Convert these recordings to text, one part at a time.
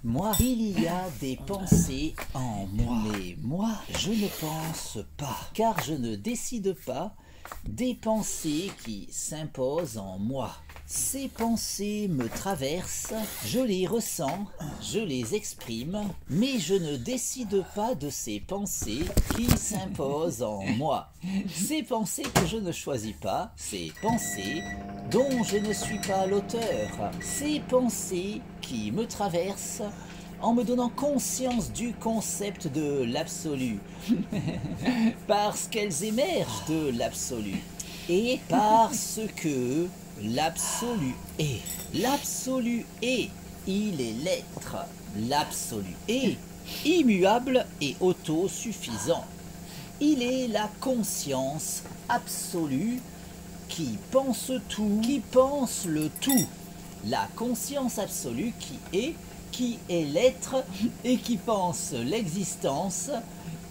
Moi, il y a des pensées en moi. Mais moi, je ne pense pas, car je ne décide pas des pensées qui s'imposent en moi. Ces pensées me traversent, je les ressens, je les exprime, mais je ne décide pas de ces pensées qui s'imposent en moi. Ces pensées que je ne choisis pas, ces pensées dont je ne suis pas l'auteur, ces pensées qui me traversent en me donnant conscience du concept de l'absolu, parce qu'elles émergent de l'absolu, et parce que l'absolu est. L'absolu est, il est l'être. L'absolu est immuable et autosuffisant. Il est la conscience absolue qui pense tout, qui pense le tout. La conscience absolue qui est l'être et qui pense l'existence,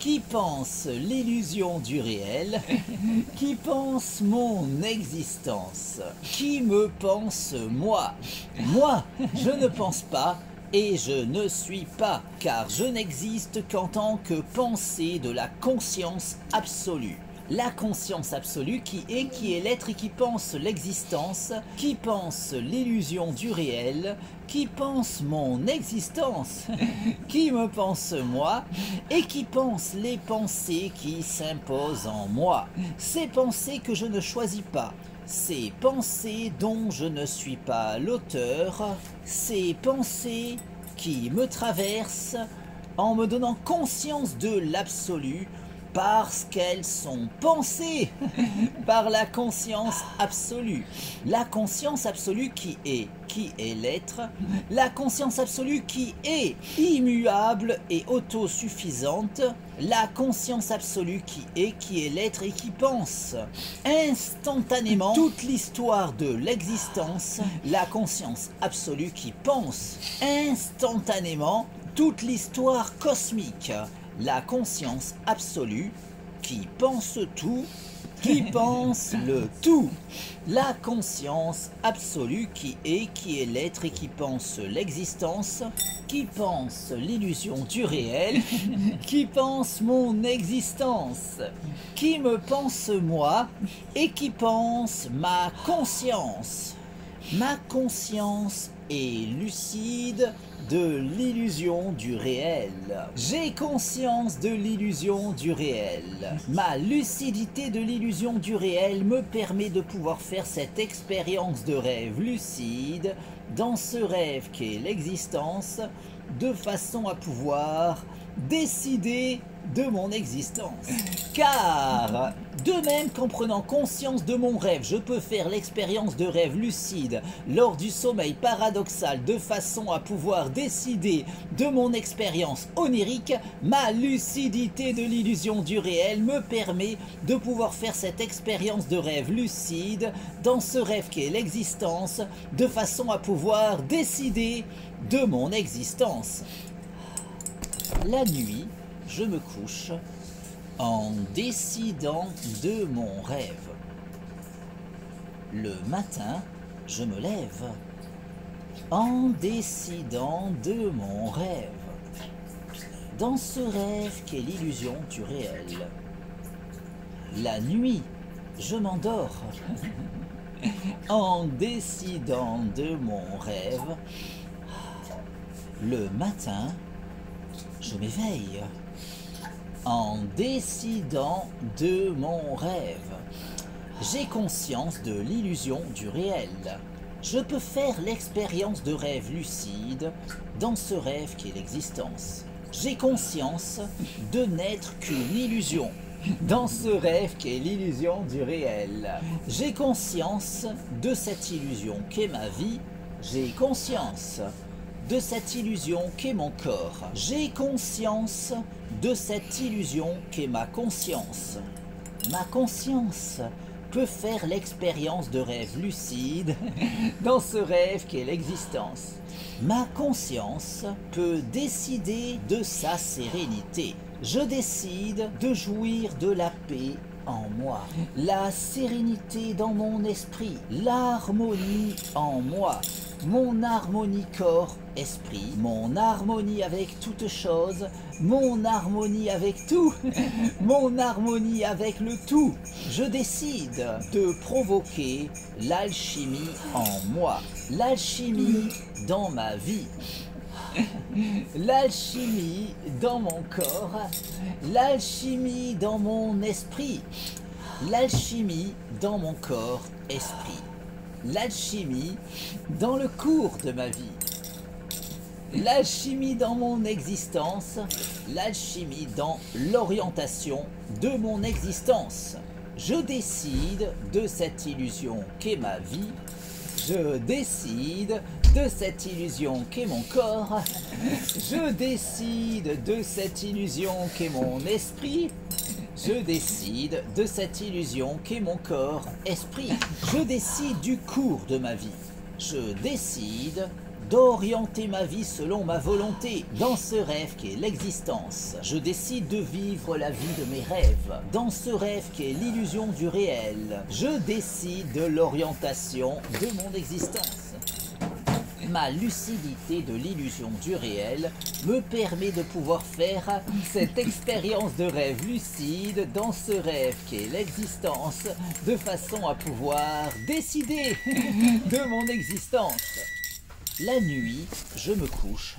qui pense l'illusion du réel, qui pense mon existence, qui me pense moi. Moi, je ne pense pas et je ne suis pas, car je n'existe qu'en tant que pensée de la conscience absolue. La conscience absolue qui est l'être et qui pense l'existence, qui pense l'illusion du réel, qui pense mon existence, qui me pense moi, et qui pense les pensées qui s'imposent en moi. Ces pensées que je ne choisis pas, ces pensées dont je ne suis pas l'auteur, ces pensées qui me traversent en me donnant conscience de l'absolu, parce qu'elles sont pensées par la conscience absolue. La conscience absolue qui est l'être, la conscience absolue qui est immuable et autosuffisante, la conscience absolue qui est l'être et qui pense instantanément toute l'histoire de l'existence, la conscience absolue qui pense instantanément toute l'histoire cosmique, la conscience absolue qui pense tout, qui pense le tout. La conscience absolue qui est l'être et qui pense l'existence, qui pense l'illusion du réel, qui pense mon existence, qui me pense moi et qui pense ma conscience. Ma conscience est lucide de l'illusion du réel. J'ai conscience de l'illusion du réel. Ma lucidité de l'illusion du réel me permet de pouvoir faire cette expérience de rêve lucide dans ce rêve qu'est l'existence, de façon à pouvoir décider de mon existence. Car, de même qu'en prenant conscience de mon rêve, je peux faire l'expérience de rêve lucide lors du sommeil paradoxal de façon à pouvoir décider de mon expérience onirique, ma lucidité de l'illusion du réel me permet de pouvoir faire cette expérience de rêve lucide dans ce rêve qu'est l'existence, de façon à pouvoir décider de mon existence. La nuit, je me couche en décidant de mon rêve. Le matin, je me lève en décidant de mon rêve. Dans ce rêve qu'est l'illusion du réel. La nuit, je m'endors en décidant de mon rêve. Le matin, je m'éveille en décidant de mon rêve. J'ai conscience de l'illusion du réel. Je peux faire l'expérience de rêve lucide dans ce rêve qui est l'existence. J'ai conscience de n'être qu'une illusion dans ce rêve qui est l'illusion du réel. J'ai conscience de cette illusion qu'est ma vie. J'ai conscience de cette illusion qu'est mon corps. J'ai conscience de cette illusion qu'est ma conscience. Ma conscience peut faire l'expérience de rêve lucide dans ce rêve qu'est l'existence. Ma conscience peut décider de sa sérénité. Je décide de jouir de la paix en moi, la sérénité dans mon esprit, l'harmonie en moi, mon harmonie corps esprit, mon harmonie avec toute chose, mon harmonie avec tout, mon harmonie avec le tout. Je décide de provoquer l'alchimie en moi, l'alchimie dans ma vie, l'alchimie dans mon corps, l'alchimie dans mon esprit, l'alchimie dans mon corps, esprit, l'alchimie dans le cours de ma vie, l'alchimie dans mon existence, l'alchimie dans l'orientation de mon existence. Je décide de cette illusion qu'est ma vie, je décide de cette illusion qu'est mon corps, je décide de cette illusion qu'est mon esprit, je décide de cette illusion qu'est mon corps, esprit. Je décide du cours de ma vie. Je décide d'orienter ma vie selon ma volonté, dans ce rêve qu'est l'existence. Je décide de vivre la vie de mes rêves, dans ce rêve qu'est l'illusion du réel. Je décide de l'orientation de mon existence. Ma lucidité de l'illusion du réel me permet de pouvoir faire cette expérience de rêve lucide dans ce rêve qu'est l'existence, de façon à pouvoir décider de mon existence. La nuit, je me couche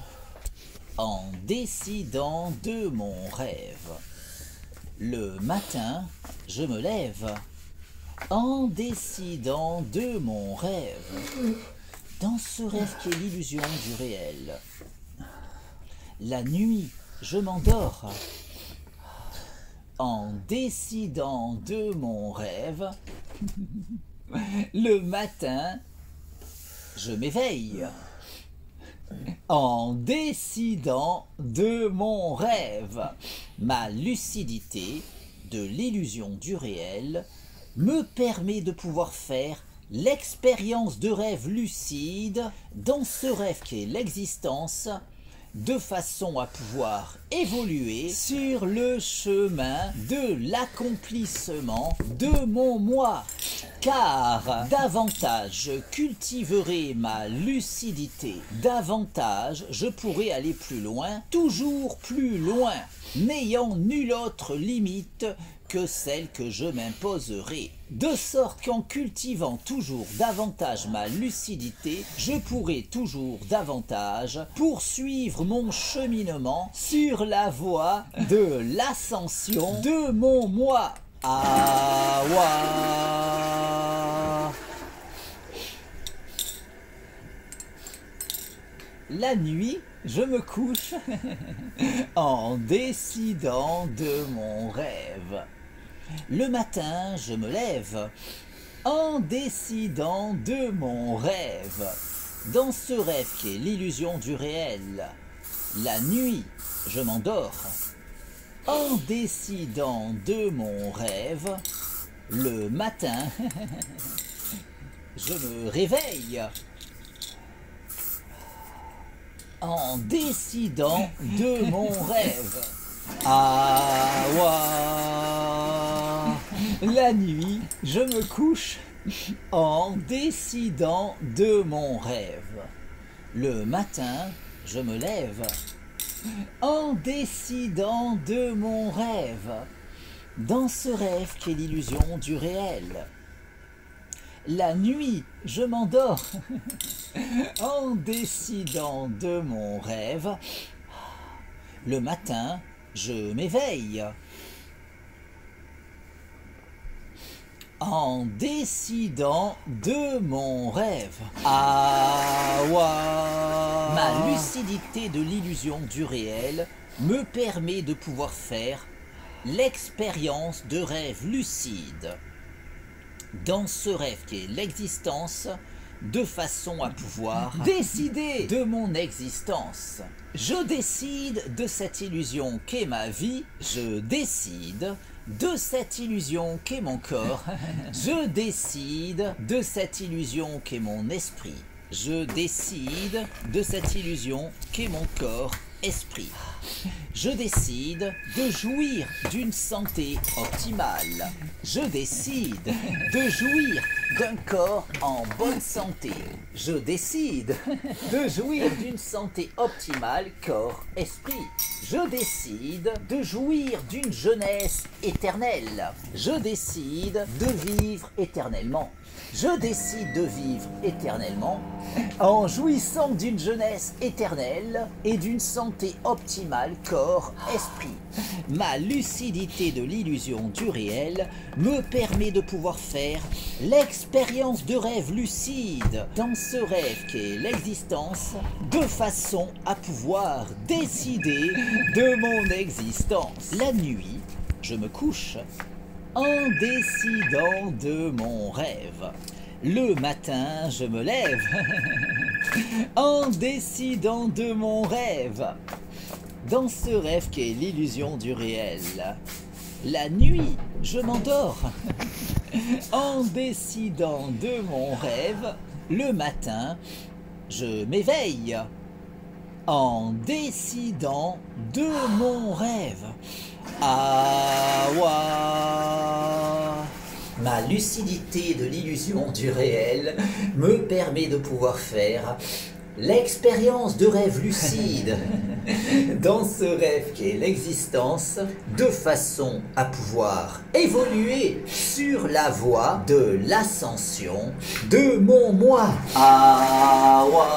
en décidant de mon rêve. Le matin, je me lève en décidant de mon rêve. Dans ce rêve qui est l'illusion du réel. La nuit, je m'endors en décidant de mon rêve. Le matin, je m'éveille en décidant de mon rêve. Ma lucidité de l'illusion du réel me permet de pouvoir faire l'expérience de rêve lucide dans ce rêve qu'est l'existence, de façon à pouvoir évoluer sur le chemin de l'accomplissement de mon moi. Car davantage je cultiverai ma lucidité, davantage je pourrai aller plus loin, toujours plus loin, n'ayant nulle autre limite que celle que je m'imposerai. De sorte qu'en cultivant toujours davantage ma lucidité, je pourrai toujours davantage poursuivre mon cheminement sur la voie de l'ascension de mon moi. Awa. La nuit, je me couche en décidant de mon rêve. Le matin, je me lève en décidant de mon rêve. Dans ce rêve qui est l'illusion du réel. La nuit, je m'endors en décidant de mon rêve. Le matin, je me réveille en décidant de mon rêve. Awa. La nuit, je me couche en décidant de mon rêve. Le matin, je me lève en décidant de mon rêve. Dans ce rêve qu'est l'illusion du réel. La nuit, je m'endors en décidant de mon rêve. Le matin, je m'éveille en décidant de mon rêve. Awa. Ma lucidité de l'illusion du réel me permet de pouvoir faire l'expérience de rêve lucide. Dans ce rêve qui est l'existence, de façon à pouvoir décider de mon existence. Je décide de cette illusion qu'est ma vie, je décide de cette illusion qu'est mon corps, je décide de cette illusion qu'est mon esprit, je décide de cette illusion qu'est mon corps, esprit. Je décide de jouir d'une santé optimale. Je décide de jouir d'un corps en bonne santé. Je décide de jouir d'une santé optimale corps-esprit. Je décide de jouir d'une jeunesse éternelle. Je décide de vivre éternellement. Je décide de vivre éternellement en jouissant d'une jeunesse éternelle et d'une santé optimale corps-esprit. Ma lucidité de l'illusion du réel me permet de pouvoir faire l'expérience de rêve lucide dans ce rêve qu'est l'existence, de façon à pouvoir décider de mon existence. La nuit, je me couche en décidant de mon rêve. Le matin, je me lève en décidant de mon rêve. Dans ce rêve qu'est l'illusion du réel. La nuit, je m'endors en décidant de mon rêve. Le matin, je m'éveille en décidant de mon rêve. Awa. Ma lucidité de l'illusion du réel me permet de pouvoir faire l'expérience de rêve lucide dans ce rêve qu'est l'existence, de façon à pouvoir évoluer sur la voie de l'ascension de mon moi. Awa.